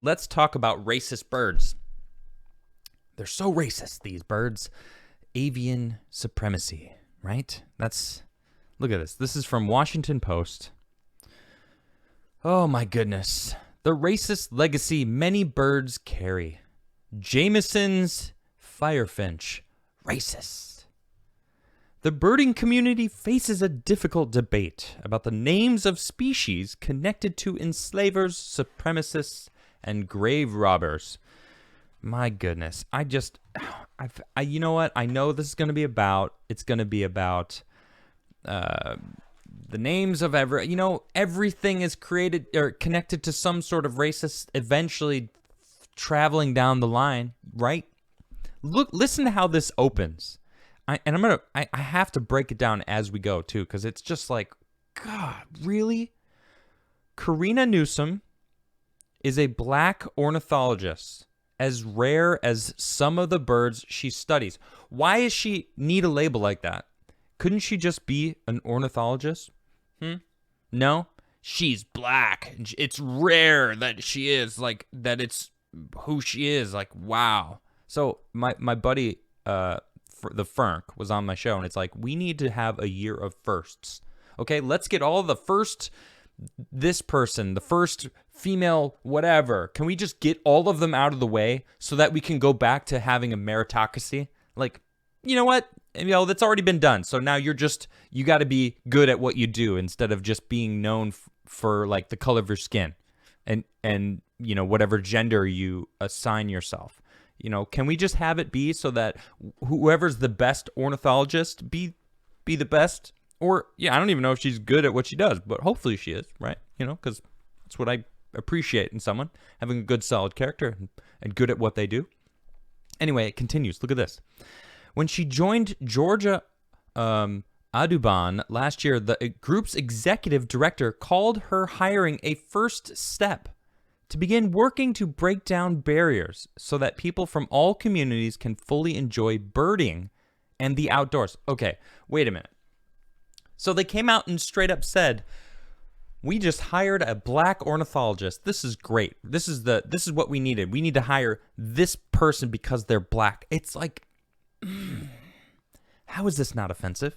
Let's talk about racist birds. They're so racist, these birds. Avian supremacy, right? Look at this. This is from Washington Post. Oh my goodness. The racist legacy many birds carry. Jameson's firefinch, racist. The birding community faces a difficult debate about the names of species connected to enslavers, supremacists, and grave robbers. My goodness. You know what? I know this is going to be about, the names of everything is created or connected to some sort of racist, eventually traveling down the line, right? Listen to how this opens. I have to break it down as we go too, because it's just like, God, really? Karina Newsom is a black ornithologist, as rare as some of the birds she studies. Why does she need a label like that? Couldn't she just be an ornithologist? No? She's black. It's rare that she is, like, that it's who she is. Like, wow. So my buddy, the Fernk, was on my show, and it's like, we need to have a year of firsts. Okay, let's get all the first, this person, the first female whatever. Can we just get all of them out of the way so that we can go back to having a meritocracy? Like, you know what? That's already been done. So now you got to be good at what you do instead of just being known for like the color of your skin and whatever gender you assign yourself. Can we just have it be so that whoever's the best ornithologist be the best? Or, I don't even know if she's good at what she does, but hopefully she is, right? Because that's what I appreciate in someone, having a good, solid character and good at what they do. Anyway, it continues. Look at this. When she joined Georgia Audubon last year, the group's executive director called her hiring a first step to begin working to break down barriers so that people from all communities can fully enjoy birding and the outdoors. Okay, wait a minute. So they came out and straight up said, we just hired a black ornithologist. This is great. This is what we needed. We need to hire this person because they're black. It's like, how is this not offensive?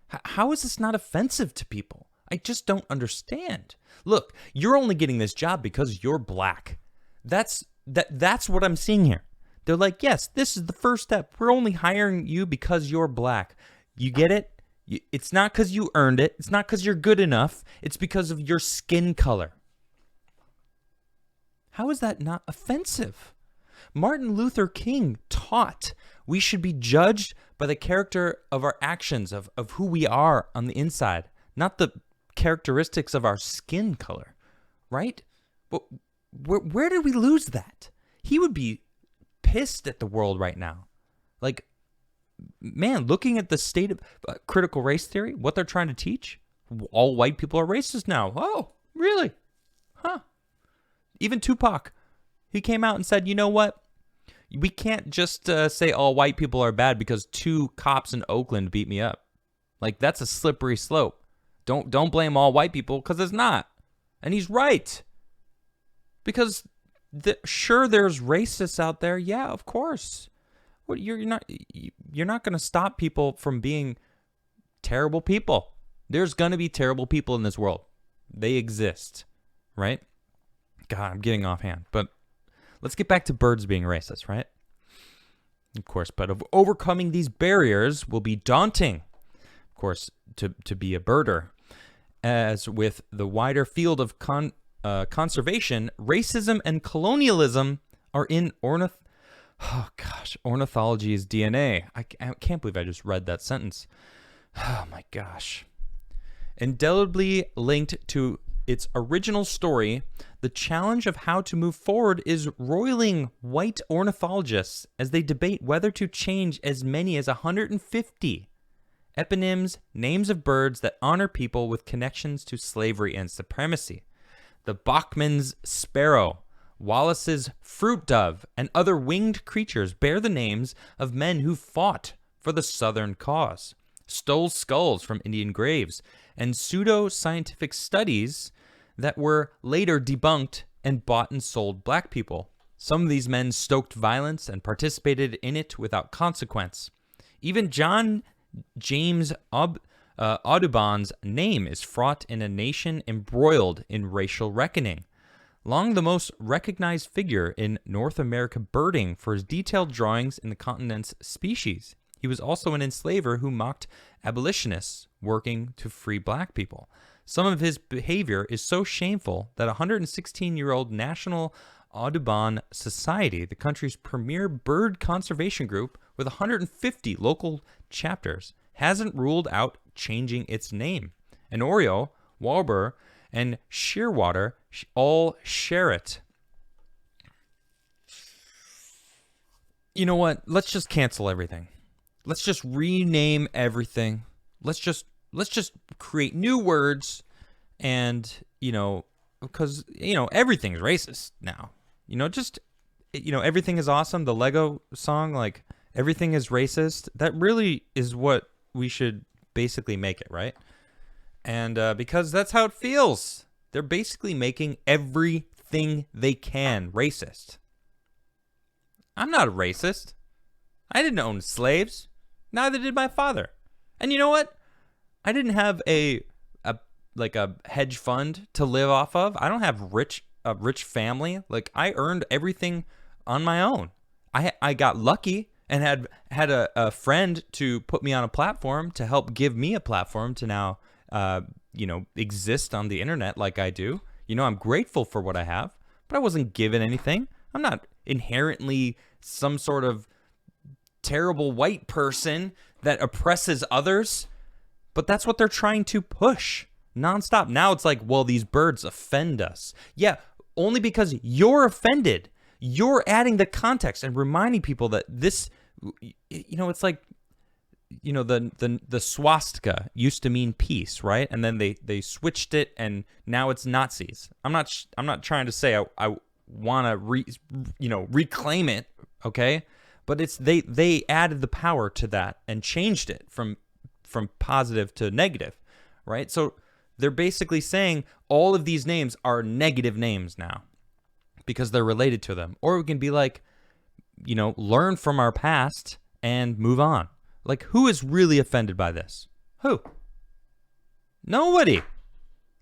How is this not offensive to people? I just don't understand. Look, you're only getting this job because you're black. That's what I'm seeing here. They're like, yes, this is the first step. We're only hiring you because you're black. You get it? It's not because you earned it. It's not because you're good enough. It's because of your skin color. How is that not offensive? Martin Luther King taught we should be judged by the character of our actions, of who we are on the inside, not the characteristics of our skin color, right? But where did we lose that? He would be pissed at the world right now. Like, man, looking at the state of critical race theory, what they're trying to teach, all white people are racist now. Oh, really? Huh. Even Tupac, he came out and said, you know what? We can't just say all white people are bad because 2 cops in Oakland beat me up. Like, that's a slippery slope. Don't blame all white people, because it's not. And he's right. Because sure, there's racists out there. Yeah, of course. What, you're not going to stop people from being terrible people. There's going to be terrible people in this world. They exist, right? God, I'm getting offhand, but let's get back to birds being racist, right? Of course, but overcoming these barriers will be daunting, of course, to be a birder. As with the wider field of conservation, racism and colonialism are in ornithology's DNA. I can't believe I just read that sentence. Oh my gosh. Indelibly linked to its original story, the challenge of how to move forward is roiling white ornithologists as they debate whether to change as many as 150 eponyms, names of birds that honor people with connections to slavery and supremacy. The Bachman's sparrow, Wallace's fruit dove, and other winged creatures bear the names of men who fought for the Southern cause, stole skulls from Indian graves, and pseudo-scientific studies that were later debunked and bought and sold black people. Some of these men stoked violence and participated in it without consequence. Even John James Audubon's name is fraught in a nation embroiled in racial reckoning. Long the most recognized figure in North America birding for his detailed drawings in the continent's species. He was also an enslaver who mocked abolitionists working to free black people. Some of his behavior is so shameful that a 116-year-old National Audubon Society, the country's premier bird conservation group with 150 local chapters, hasn't ruled out changing its name. And Oriole, Warburg, and Shearwater all share it. You know what? Let's just cancel everything. Let's just rename everything. Let's just create new words, and because everything's racist now. Everything is awesome. The Lego song, like everything is racist. That really is what we should basically make it, right? And because that's how it feels. They're basically making everything they can racist. I'm not a racist. I didn't own slaves. Neither did my father. And you know what? I didn't have a hedge fund to live off of. I don't have a rich family. Like, I earned everything on my own. I got lucky and had a friend to put me on a platform to help give me a platform to now exist on the internet like I do. I'm grateful for what I have, but I wasn't given anything. I'm not inherently some sort of terrible white person that oppresses others, but that's what they're trying to push nonstop. Now it's like, well, these birds offend us. Yeah, only because you're offended. You're adding the context and reminding people that this, it's like, the swastika used to mean peace, right? And then they switched it, and now it's Nazis. I'm not trying to say I want to reclaim it, okay? But it's they added the power to that and changed it from positive to negative, right? So they're basically saying all of these names are negative names now because they're related to them. Or we can be like, learn from our past and move on. Like, who is really offended by this? Who? Nobody.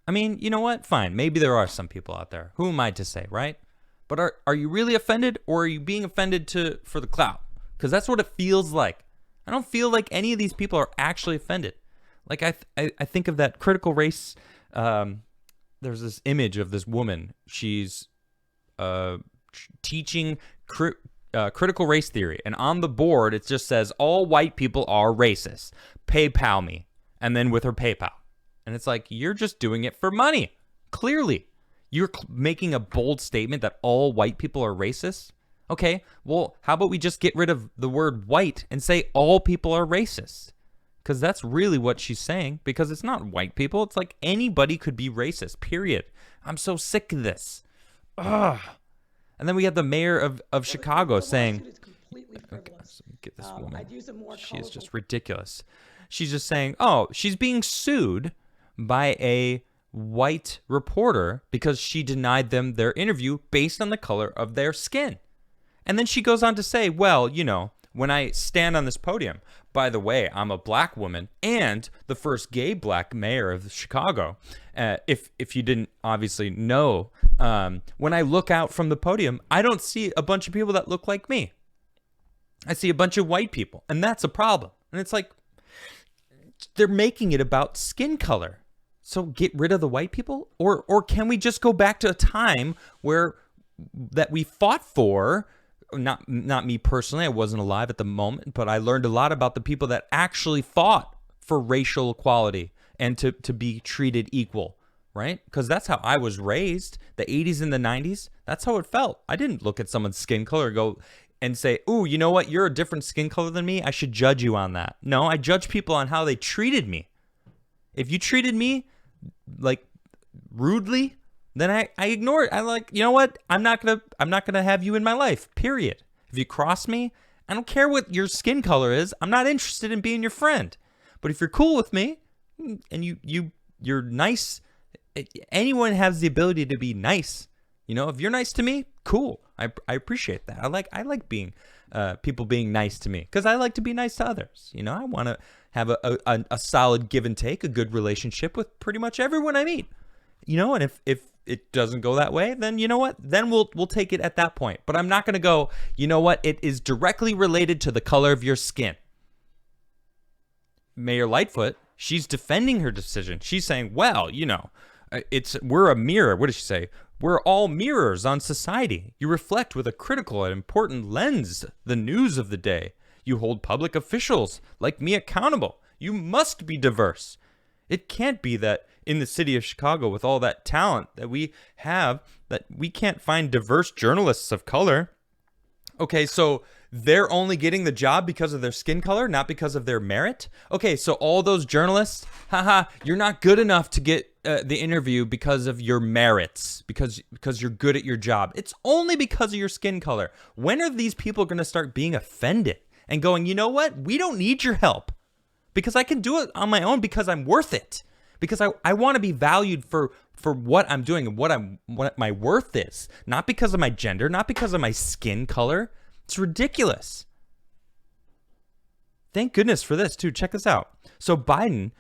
I mean, you know what? Fine. Maybe there are some people out there. Who am I to say, right? But are you really offended, or are you being offended for the clout? Because that's what it feels like. I don't feel like any of these people are actually offended. Like, I think of that critical race. There's this image of this woman. She's teaching critical race theory, and on the board it just says all white people are racist. PayPal me, and then with her PayPal, and it's like, you're just doing it for money. Clearly, you're making a bold statement that all white people are racist. Okay, well, how about we just get rid of the word white and say all people are racist? Because that's really what she's saying. Because it's not white people. It's like anybody could be racist. Period. I'm so sick of this. Ugh. And then we have the mayor of Chicago saying, okay, so get this woman. She is just ridiculous. She's just saying, she's being sued by a white reporter because she denied them their interview based on the color of their skin. And then she goes on to say, well, when I stand on this podium, by the way, I'm a black woman and the first gay black mayor of Chicago. If you didn't obviously know, when I look out from the podium, I don't see a bunch of people that look like me. I see a bunch of white people, and that's a problem. And it's like, they're making it about skin color. So get rid of the white people? Or can we just go back to a time that we fought for? Not me personally, I wasn't alive at the moment, but I learned a lot about the people that actually fought for racial equality and to be treated equal, right? Because that's how I was raised, the 80s and the 90s. That's how it felt. I didn't look at someone's skin color and go and say, ooh, you know what? You're a different skin color than me. I should judge you on that. No, I judge people on how they treated me. If you treated me like rudely, then I ignore it. I like, you know what? I'm not gonna have you in my life. Period. If you cross me, I don't care what your skin color is. I'm not interested in being your friend. But if you're cool with me and you're nice, anyone has the ability to be nice. You know, if you're nice to me, cool. I appreciate that. I like being people being nice to me because I like to be nice to others. You know, I want to have a solid give and take, a good relationship with pretty much everyone I meet. You know, and if it doesn't go that way, then you know what? Then we'll take it at that point. But I'm not going to go, you know what? It is directly related to the color of your skin. Mayor Lightfoot, she's defending her decision. She's saying, well, you know, we're a mirror. What does she say? We're all mirrors on society. You reflect with a critical and important lens the news of the day. You hold public officials like me accountable. You must be diverse. It can't be that in the city of Chicago, with all that talent that we have, that we can't find diverse journalists of color. Okay, so they're only getting the job because of their skin color, not because of their merit? Okay, so all those journalists, you're not good enough to get the interview because of your merits, because you're good at your job. It's only because of your skin color. When are these people going to start being offended and going, you know what? We don't need your help because I can do it on my own because I'm worth it. Because I want to be valued for what I'm doing and what my worth is. Not because of my gender, not because of my skin color. It's ridiculous. Thank goodness for this, too. Check this out. So Biden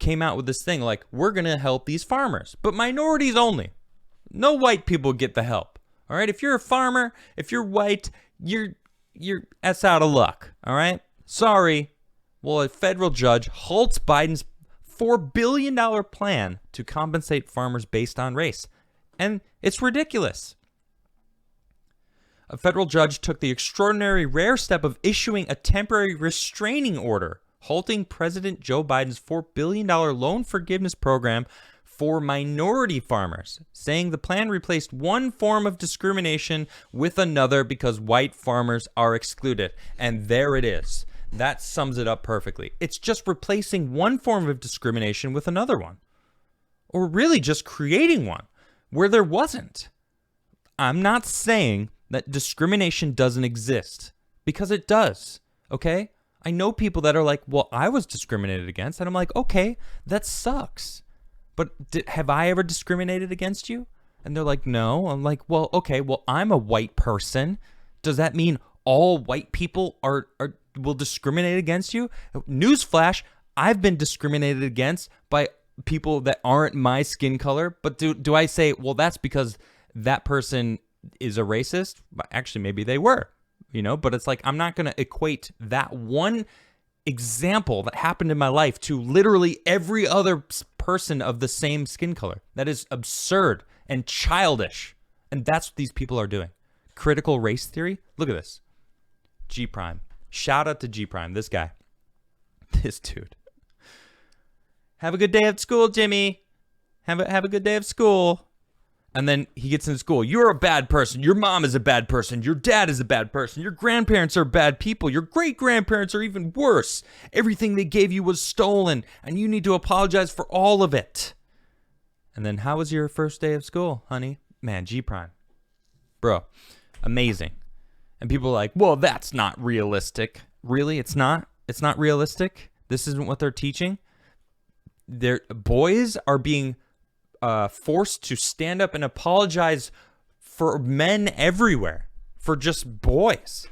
came out with this thing like, we're going to help these farmers, but minorities only. No white people get the help. All right? If you're a farmer, if you're white, you're S out of luck. All right? Sorry. Well, a federal judge halts Biden's $4 billion plan to compensate farmers based on race. And it's ridiculous. A federal judge took the extraordinary rare step of issuing a temporary restraining order, halting President Joe Biden's $4 billion loan forgiveness program for minority farmers, saying the plan replaced one form of discrimination with another because white farmers are excluded. And there it is. That sums it up perfectly. It's just replacing one form of discrimination with another one. Or really just creating one where there wasn't. I'm not saying that discrimination doesn't exist, because it does, okay? I know people that are like, well, I was discriminated against, and I'm like, okay, that sucks. But have I ever discriminated against you? And they're like, no. I'm like, well, okay, well, I'm a white person. Does that mean all white people will discriminate against you? Newsflash, I've been discriminated against by people that aren't my skin color. But do I say, well, that's because that person is a racist? Actually, maybe they were, you know, but it's like, I'm not going to equate that one example that happened in my life to literally every other person of the same skin color. That is absurd and childish. And that's what these people are doing. Critical race theory. Look at this. G Prime. Shout out to G Prime. This guy. This dude. Have a good day at school, Jimmy. Have a good day of school. And then he gets into school. You're a bad person. Your mom is a bad person. Your dad is a bad person. Your grandparents are bad people. Your great-grandparents are even worse. Everything they gave you was stolen, and you need to apologize for all of it. And then, how was your first day of school, honey? Man, G Prime. Bro, amazing. And people are like, well, that's not realistic. Really? It's not? It's not realistic? This isn't what they're teaching? Their boys are being forced to stand up and apologize for men everywhere, for just boys.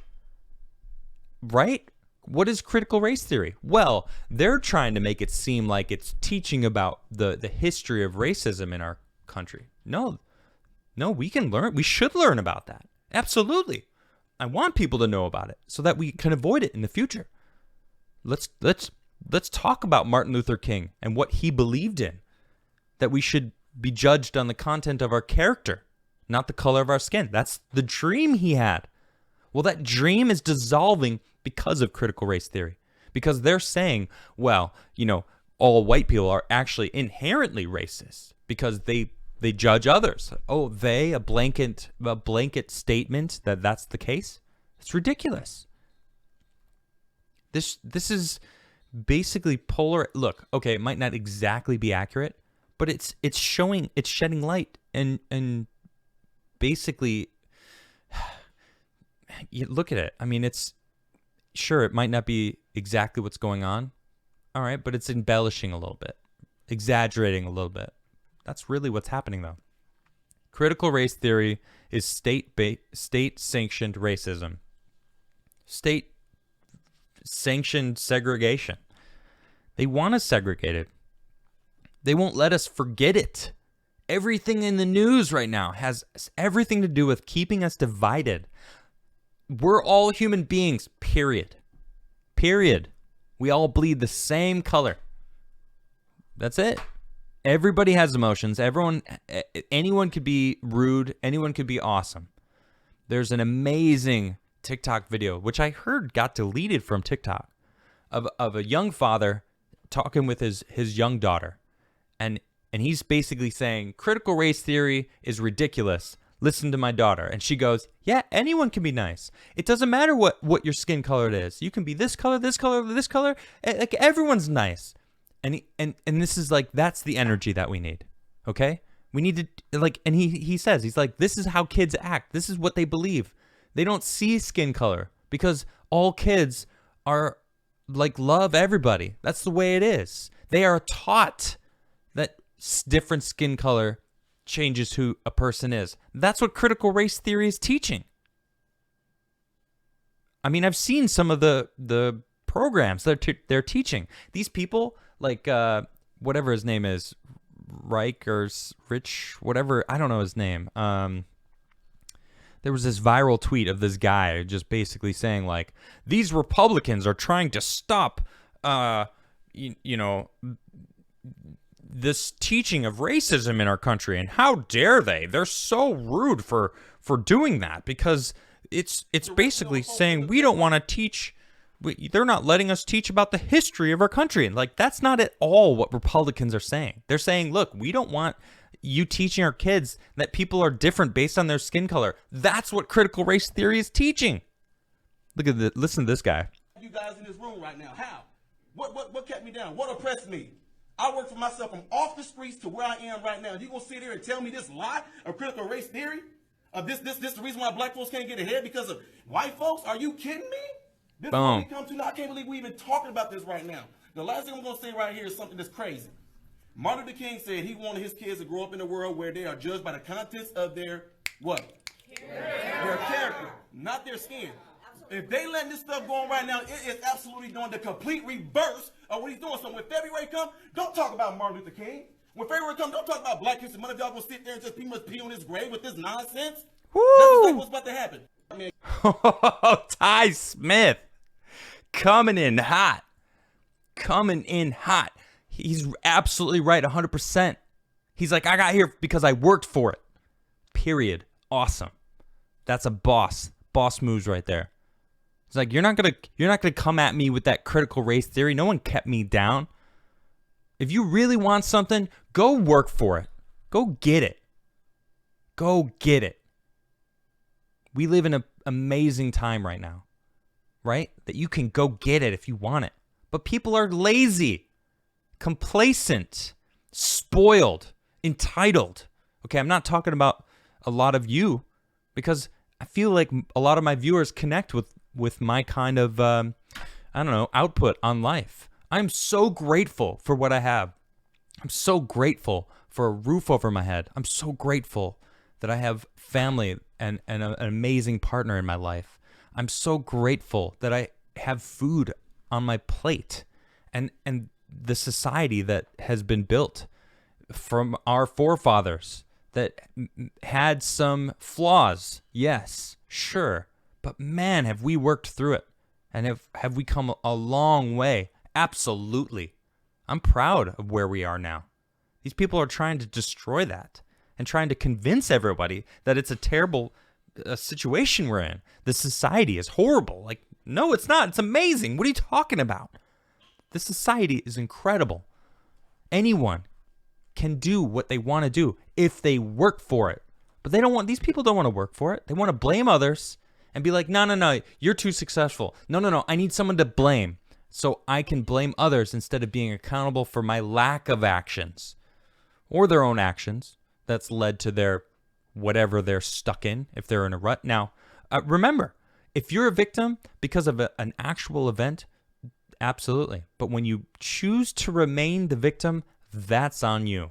Right? What is critical race theory? Well, they're trying to make it seem like it's teaching about the history of racism in our country. No, we can learn. We should learn about that. Absolutely. I want people to know about it so that we can avoid it in the future. Let's talk about Martin Luther King and what he believed in. That we should be judged on the content of our character, not the color of our skin. That's the dream he had. Well, that dream is dissolving because of critical race theory. Because they're saying, well, you know, all white people are actually inherently racist because they judge others. Oh, a blanket statement that that's the case? It's ridiculous. This is basically polar. Look, okay, it might not exactly be accurate, but it's shedding light and basically, you look at it. I mean, it's sure it might not be exactly what's going on, all right, but it's embellishing a little bit, exaggerating a little bit. That's really what's happening, though. Critical race theory is state-sanctioned racism. State-sanctioned segregation. They want us segregated. They won't let us forget it. Everything in the news right now has everything to do with keeping us divided. We're all human beings, period. Period. We all bleed the same color. That's it. Everybody has emotions. Anyone could be rude. Anyone could be awesome. There's an amazing TikTok video, which I heard got deleted from TikTok, of a young father talking with his young daughter. And he's basically saying, critical race theory is ridiculous. Listen to my daughter. And she goes, yeah, anyone can be nice. It doesn't matter what your skin color is. You can be this color, this color, this color. Like, everyone's nice. And this is like, that's the energy that we need. Okay? We need to, like, and he says, he's like, this is how kids act. This is what they believe. They don't see skin color because all kids are like, love everybody. That's the way it is. They are taught that different skin color changes who a person is. That's what critical race theory is teaching. I mean, I've seen some of the programs that they're teaching. These people, like whatever his name is, Reich or Rich, whatever, I don't know his name. There was this viral tweet of this guy just basically saying, like, these Republicans are trying to stop, this teaching of racism in our country, and how dare they? They're so rude for doing that, because it's basically saying we don't want to teach. They're not letting us teach about the history of our country. And like, that's not at all what Republicans are saying. They're saying, look, we don't want you teaching our kids that people are different based on their skin color. That's what critical race theory is teaching. Look at this. Listen to this guy. You guys in this room right now, how? What kept me down? What oppressed me? I work for myself from off the streets to where I am right now. You gonna sit here and tell me this lie of critical race theory? This the reason why black folks can't get ahead because of white folks? Are you kidding me? This is what we come to now. I can't believe we even talking about this right now. The last thing I'm gonna say right here is something that's crazy. Martin Luther King said he wanted his kids to grow up in a world where they are judged by the contents of their what? Their character, not their skin. If they letting this stuff go on right now, it is absolutely doing the complete reverse of what he's doing. So when February comes, don't talk about Martin Luther King. When February comes, don't talk about Black History Month. Y'all gonna sit there and just pee on his grave with this nonsense? Woo! That's exactly what's about to happen. I mean, Ty Smith coming in hot. Coming in hot. He's absolutely right, 100%. He's like, I got here because I worked for it. Period. Awesome. That's a boss. Boss moves right there. It's like, you're not gonna come at me with that critical race theory. No one kept me down. If you really want something, go work for it. Go get it. Go get it. We live in an amazing time right now, right? That you can go get it if you want it. But people are lazy, complacent, spoiled, entitled. Okay, I'm not talking about a lot of you, because I feel like a lot of my viewers connect with my kind of, output on life. I'm so grateful for what I have. I'm so grateful for a roof over my head. I'm so grateful that I have family and an amazing partner in my life. I'm so grateful that I have food on my plate, and the society that has been built from our forefathers that had some flaws. Yes, sure. But man, have we worked through it, and have we come a long way. Absolutely. I'm proud of where we are now. These people are trying to destroy that and trying to convince everybody that it's a terrible situation we're in. The society is horrible. Like, no, it's not. It's amazing. What are you talking about? The society is incredible. Anyone can do what they want to do if they work for it. But these people don't want to work for it. They want to blame others and be like, no, you're too successful. No, I need someone to blame so I can blame others instead of being accountable for my lack of actions or their own actions that's led to their whatever they're stuck in if they're in a rut. Now, remember, if you're a victim because of an actual event, absolutely. But when you choose to remain the victim, that's on you.